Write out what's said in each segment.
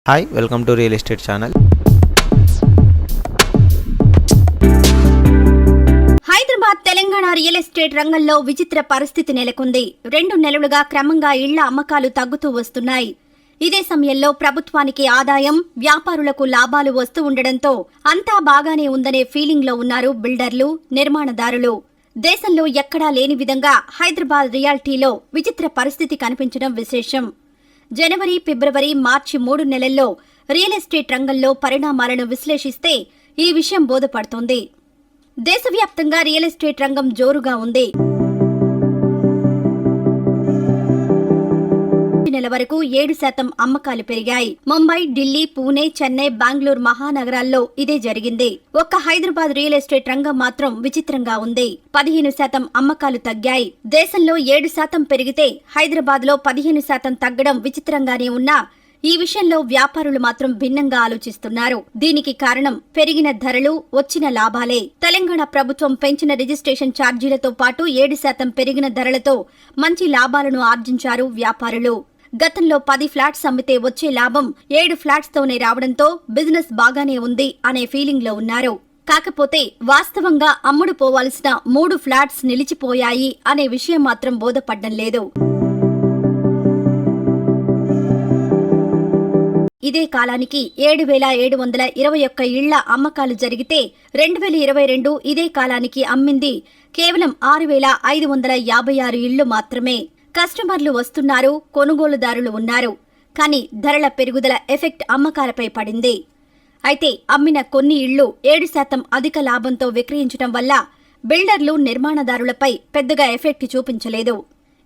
Hi, welcome to real estate channel. Hyderabad Telangana real estate రంగంలో విచిత్ర పరిస్థితి నెలకొంది. 2 నెలలుగా క్రమంగా ఇళ్ల అమ్మకాలు తగ్గుతూ వస్తున్నాయి. ఇదే సమయంలో ప్రభుత్వానికి ఆదాయం, వ్యాపారులకు లాభాలు వస్తూ ఉండడంతో అంతా బాగానే ఉందనే ఫీలింగ్ లో ఉన్నారు బిల్డర్లు, నిర్మాణదారులు. దేశంలో ఎక్కడా లేని విధంగా హైదరాబాద్ రియాలిటీలో విచిత్ర పరిస్థితి కనిపించడం విశేషం. జనవరి, ఫిబ్రవరి, మార్చి 3 నెలల్లో రియల్ ఎస్టేట్ రంగంలో పరిణామాలను విశ్లేషిస్తే ఈ విషయం బోధపడుతోంది. దేశవ్యాప్తంగా రియల్ ఎస్టేట్ రంగం జోరుగా ఉంది. నెల వరకు 7% అమ్మకాలు పెరిగాయి. ముంబై, ఢిల్లీ, పూణే, చెన్నై, బెంగళూరు మహానగరాల్లో ఇదే జరిగింది. ఒక్క హైదరాబాద్ రియల్ ఎస్టేట్ రంగం మాత్రం విచిత్రంగా ఉంది. 15% అమ్మకాలు తగ్గాయి. దేశంలో 7% పెరిగితే హైదరాబాద్ లో 15% తగ్గడం విచిత్రంగానే ఉన్నా ఈ విషయంలో వ్యాపారులు మాత్రం భిన్నంగా ఆలోచిస్తున్నారు. దీనికి కారణం పెరిగిన ధరలు, వచ్చిన లాభాలే. తెలంగాణ ప్రభుత్వం పెంచిన రిజిస్ట్రేషన్ ఛార్జీలతో పాటు 7% పెరిగిన ధరలతో మంచి లాభాలను ఆర్జించారు వ్యాపారులు. గతంలో 10 ఫ్లాట్స్ అమ్మితే వచ్చే లాభం 7 ఫ్లాట్స్ తోనే రావడంతో బిజినెస్ బాగానే ఉంది అనే ఫీలింగ్ లో ఉన్నారు. కాకపోతే వాస్తవంగా అమ్ముడు పోవాల్సిన 3 ఫ్లాట్స్ నిలిచిపోయాయి అనే విషయం మాత్రం బోధపడ్డం లేదు. ఇదే కాలానికి 7,721 ఇళ్ల అమ్మకాలు జరిగితే 2022 ఇదే కాలానికి అమ్మింది కేవలం 6,556 ఇళ్లు మాత్రమే. కస్టమర్లు వస్తున్నారు, కొనుగోలుదారులు ఉన్నారు. కానీ ధరల పెరుగుదల ఎఫెక్ట్ అమ్మకాలపై పడింది. అయితే అమ్మిన కొన్ని ఇళ్లు 7% అధిక లాభంతో విక్రయించడం వల్ల బిల్డర్లు, నిర్మాణదారులపై పెద్దగా ఎఫెక్ట్ చూపించలేదు.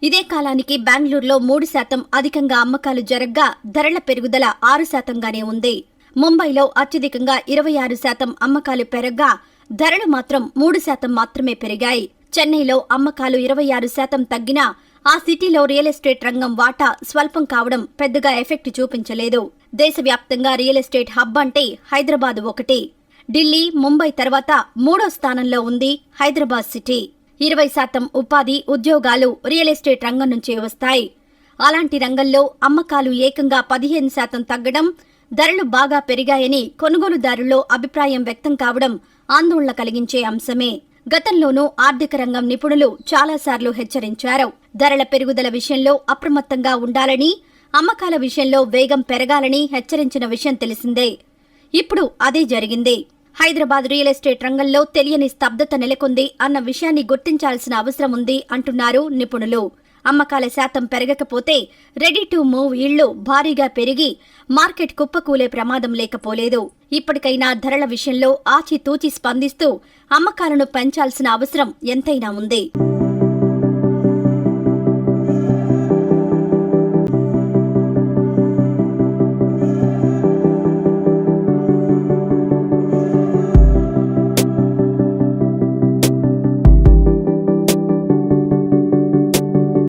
ఇదే కాలానికి బెంగళూరులో 3% అధికంగా అమ్మకాలు జరగ్గా ధరల పెరుగుదల 6%గానే ఉంది. ముంబైలో అత్యధికంగా 26% అమ్మకాలు పెరగ్గా ధరలు మాత్రం 3% మాత్రమే పెరిగాయి. చెన్నైలో అమ్మకాలు 26% తగ్గినా ఆ సిటీలో రియల్ ఎస్టేట్ రంగం వాటా స్వల్పం కావడం పెద్దగా ఎఫెక్ట్ చూపించలేదు. దేశవ్యాప్తంగా రియల్ ఎస్టేట్ హబ్ అంటే హైదరాబాద్ ఒకటి. ఢిల్లీ, ముంబై తర్వాత 3వ స్థానంలో ఉంది హైదరాబాద్ సిటీ. 20% ఉపాధి, ఉద్యోగాలు రియల్ ఎస్టేట్ రంగం నుంచే వస్తాయి. అలాంటి రంగంలో అమ్మకాలు ఏకంగా 15% తగ్గడం, ధరలు బాగా పెరిగాయని కొనుగోలుదారుల్లో అభిప్రాయం వ్యక్తం కావడం ఆందోళన కలిగించే అంశమే. గతంలోనూ ఆర్థిక రంగం నిపుణులు చాలాసార్లు హెచ్చరించారు. ధరల పెరుగుదల విషయంలో అప్రమత్తంగా ఉండాలని, అమ్మకాల విషయంలో వేగం పెరగాలని హెచ్చరించిన విషయం తెలిసిందే. ఇప్పుడు అదే జరిగింది. హైదరాబాద్ రియల్ ఎస్టేట్ రంగంలో తెలియని స్తబ్దత నెలకొంది అన్న విషయాన్ని గుర్తించాల్సిన అవసరం ఉంది అంటున్నారు నిపుణులు. అమ్మకాల శాతం పెరగకపోతే రెడీ టు మూవ్ ఇళ్లు భారీగా పెరిగి మార్కెట్ కుప్పకూలే ప్రమాదం లేకపోలేదు. ఇప్పటికైనా ధరల విషయంలో ఆచితూచి స్పందిస్తూ అమ్మకాలను పెంచాల్సిన అవసరం ఎంతైనా ఉంది.